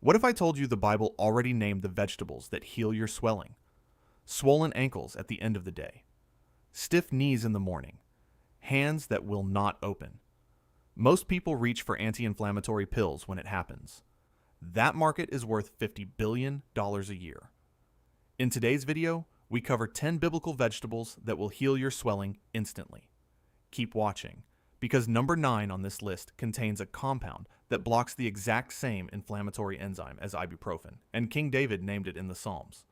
What if I told you the Bible already named the vegetables that heal your swelling? Swollen ankles at the end of the day, stiff knees in the morning, hands that will not open. Most people reach for anti-inflammatory pills when it happens. That market is worth $50 billion a year. In today's video, we cover 10 biblical vegetables that will heal your swelling instantly. Keep watching, because number 9 on this list contains a compound that blocks the exact same inflammatory enzyme as ibuprofen, and King David named it in the Psalms.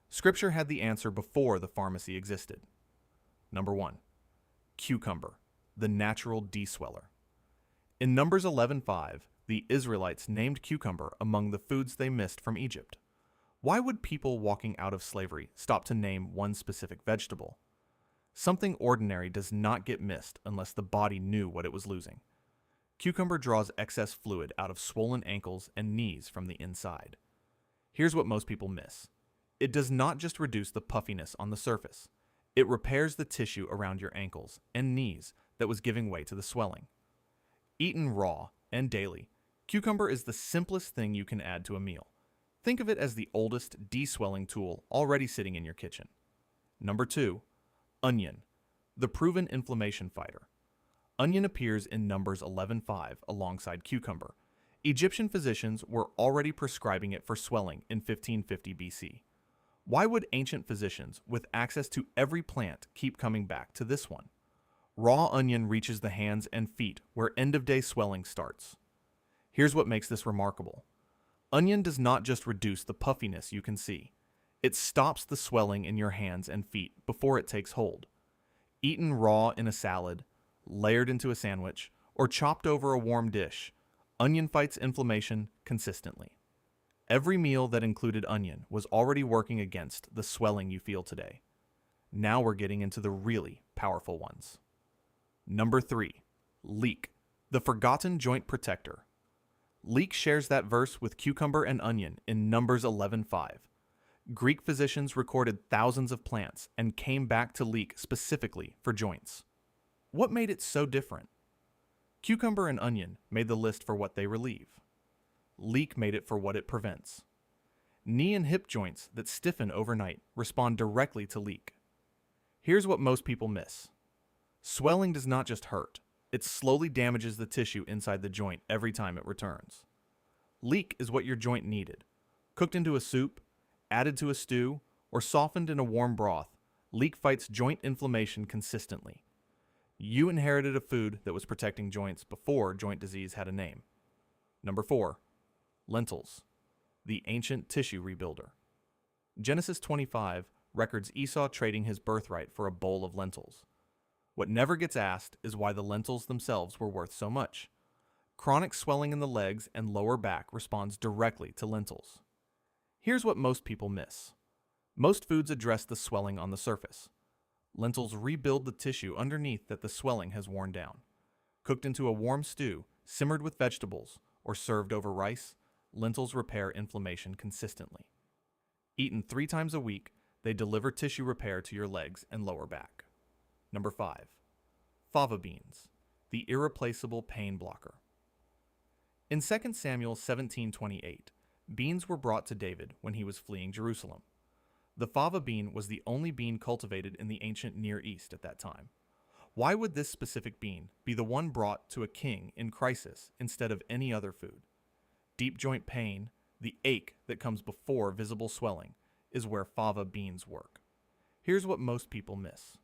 Scripture had the answer before the pharmacy existed. Number 1. Cucumber, the natural desweller. In Numbers 11:5, the Israelites named cucumber among the foods they missed from Egypt. Why would people walking out of slavery stop to name one specific vegetable? Something ordinary does not get missed unless the body knew what it was losing. Cucumber draws excess fluid out of swollen ankles and knees from the inside. Here's what most people miss. It does not just reduce the puffiness on the surface. It repairs the tissue around your ankles and knees that was giving way to the swelling. Eaten raw and daily, cucumber is the simplest thing you can add to a meal. Think of it as the oldest deswelling tool already sitting in your kitchen. Number 2. Onion, the proven inflammation fighter. Onion appears in Numbers 11:5 alongside cucumber. Egyptian physicians were already prescribing it for swelling in 1550 BC. Why would ancient physicians with access to every plant keep coming back to this one? Raw onion reaches the hands and feet where end-of-day swelling starts. Here's what makes this remarkable. Onion does not just reduce the puffiness you can see. It stops the swelling in your hands and feet before it takes hold. Eaten raw in a salad, layered into a sandwich, or chopped over a warm dish, onion fights inflammation consistently. Every meal that included onion was already working against the swelling you feel today. Now we're getting into the really powerful ones. Number 3. Leek, the forgotten joint protector. Leek shares that verse with cucumber and onion in Numbers 11:5. Greek physicians recorded thousands of plants and came back to leek specifically for joints. What made it so different? Cucumber and onion made the list for what they relieve. Leek made it for what it prevents. Knee and hip joints that stiffen overnight respond directly to leek. Here's what most people miss. Swelling does not just hurt. It slowly damages the tissue inside the joint every time it returns. Leek is what your joint needed. Cooked into a soup, added to a stew, or softened in a warm broth, leek fights joint inflammation consistently. You inherited a food that was protecting joints before joint disease had a name. Number 4. Lentils, the ancient tissue rebuilder. Genesis 25 records Esau trading his birthright for a bowl of lentils. What never gets asked is why the lentils themselves were worth so much. Chronic swelling in the legs and lower back responds directly to lentils. Here's what most people miss. Most foods address the swelling on the surface. Lentils rebuild the tissue underneath that the swelling has worn down. Cooked into a warm stew, simmered with vegetables, or served over rice, lentils repair inflammation consistently. Eaten 3 times a week, they deliver tissue repair to your legs and lower back. Number 5. Fava beans, the irreplaceable pain blocker. In 2 Samuel 17:28, beans were brought to David when he was fleeing Jerusalem. The fava bean was the only bean cultivated in the ancient Near East at that time. Why would this specific bean be the one brought to a king in crisis instead of any other food? Deep joint pain, the ache that comes before visible swelling, is where fava beans work. Here's what most people miss.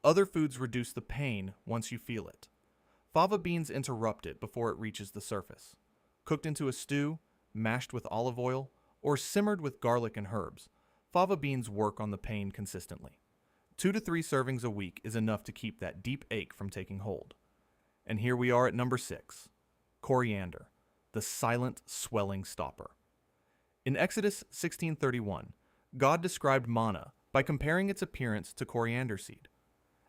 Other foods reduce the pain once you feel it. Fava beans interrupt it before it reaches the surface. Cooked into a stew, mashed with olive oil, or simmered with garlic and herbs, fava beans work on the pain consistently. 2 to 3 servings a week is enough to keep that deep ache from taking hold. And here we are at number 6. Coriander, the silent swelling stopper. In Exodus 16:31, God described manna by comparing its appearance to coriander seed.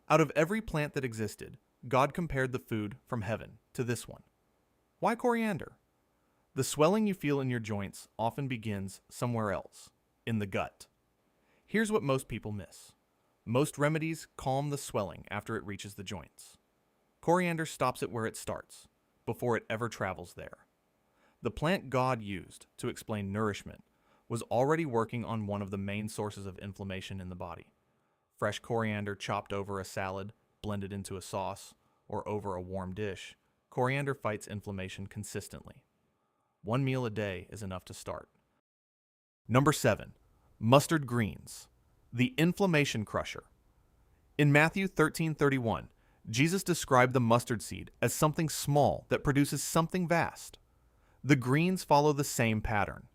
Out of every plant that existed, God compared the food from heaven to this one. Why coriander? The swelling you feel in your joints often begins somewhere else, in the gut. Here's what most people miss. Most remedies calm the swelling after it reaches the joints. Coriander stops it where it starts, before it ever travels there. The plant God used to explain nourishment was already working on one of the main sources of inflammation in the body. Fresh coriander chopped over a salad, blended into a sauce, or over a warm dish, coriander fights inflammation consistently. One meal a day is enough to start. Number 7. Mustard greens, the inflammation crusher. In Matthew 13:31, Jesus described the mustard seed as something small that produces something vast. The greens follow the same pattern.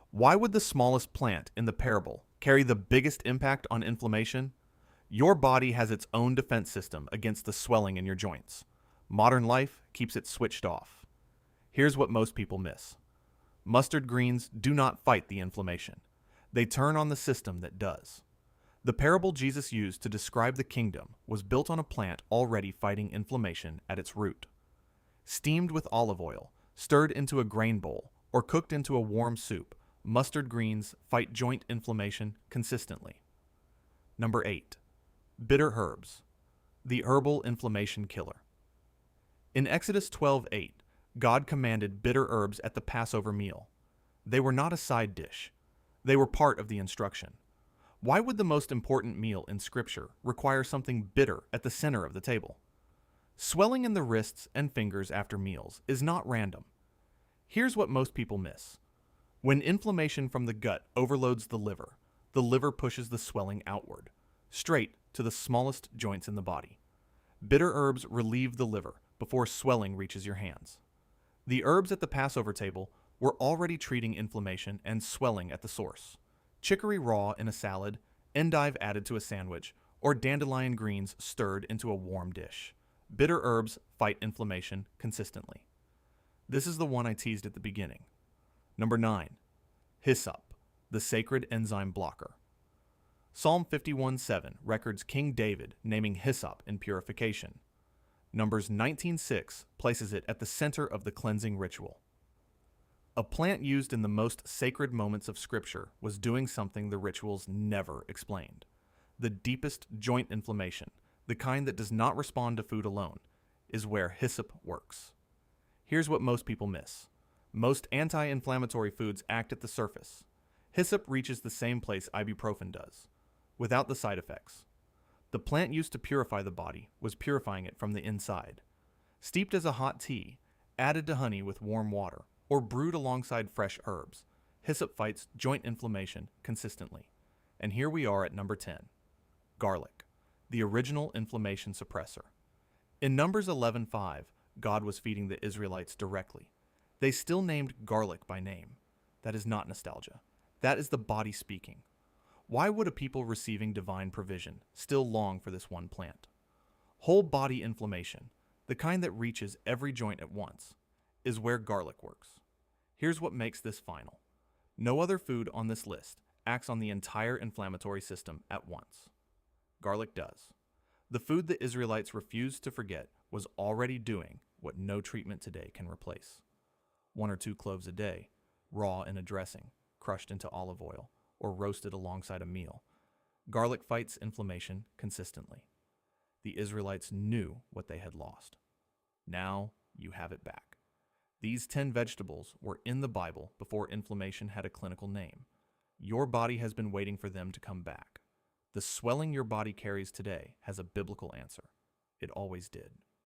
Why would the smallest plant in the parable carry the biggest impact on inflammation? Your body has its own defense system against the swelling in your joints. Modern life keeps it switched off. Here's what most people miss. Mustard greens do not fight the inflammation. They turn on the system that does. The parable Jesus used to describe the kingdom was built on a plant already fighting inflammation at its root. Steamed with olive oil, stirred into a grain bowl, or cooked into a warm soup, mustard greens fight joint inflammation consistently. Number 8. Bitter herbs, the herbal inflammation killer. In Exodus 12:8, God commanded bitter herbs at the Passover meal. They were not a side dish. They were part of the instruction. Why would the most important meal in Scripture require something bitter at the center of the table? Swelling in the wrists and fingers after meals is not random. Here's what most people miss. When inflammation from the gut overloads the liver pushes the swelling outward, straight to the smallest joints in the body. Bitter herbs relieve the liver before swelling reaches your hands. The herbs at the Passover table were already treating inflammation and swelling at the source. Chicory raw in a salad, endive added to a sandwich, or dandelion greens stirred into a warm dish. Bitter herbs fight inflammation consistently. This is the one I teased at the beginning. Number 9. Hyssop, the sacred enzyme blocker. Psalm 51:7 records King David naming hyssop in purification. Numbers 19:6 places it at the center of the cleansing ritual. A plant used in the most sacred moments of Scripture was doing something the rituals never explained. The deepest joint inflammation, the kind that does not respond to food alone, is where hyssop works. Here's what most people miss. Most anti-inflammatory foods act at the surface. Hyssop reaches the same place ibuprofen does, without the side effects. The plant used to purify the body was purifying it from the inside. Steeped as a hot tea, added to honey with warm water, or brewed alongside fresh herbs, hyssop fights joint inflammation consistently. And here we are at number 10. Garlic, the original inflammation suppressor. In Numbers 11:5, God was feeding the Israelites directly. They still named garlic by name. That is not nostalgia. That is the body speaking. Why would a people receiving divine provision still long for this one plant? Whole body inflammation, the kind that reaches every joint at once, is where garlic works. Here's what makes this final. No other food on this list acts on the entire inflammatory system at once. Garlic does. The food the Israelites refused to forget was already doing what no treatment today can replace. 1 or 2 cloves a day, raw in a dressing, crushed into olive oil, or roasted alongside a meal. Garlic fights inflammation consistently. The Israelites knew what they had lost. Now you have it back. These 10 vegetables were in the Bible before inflammation had a clinical name. Your body has been waiting for them to come back. The swelling your body carries today has a biblical answer. It always did.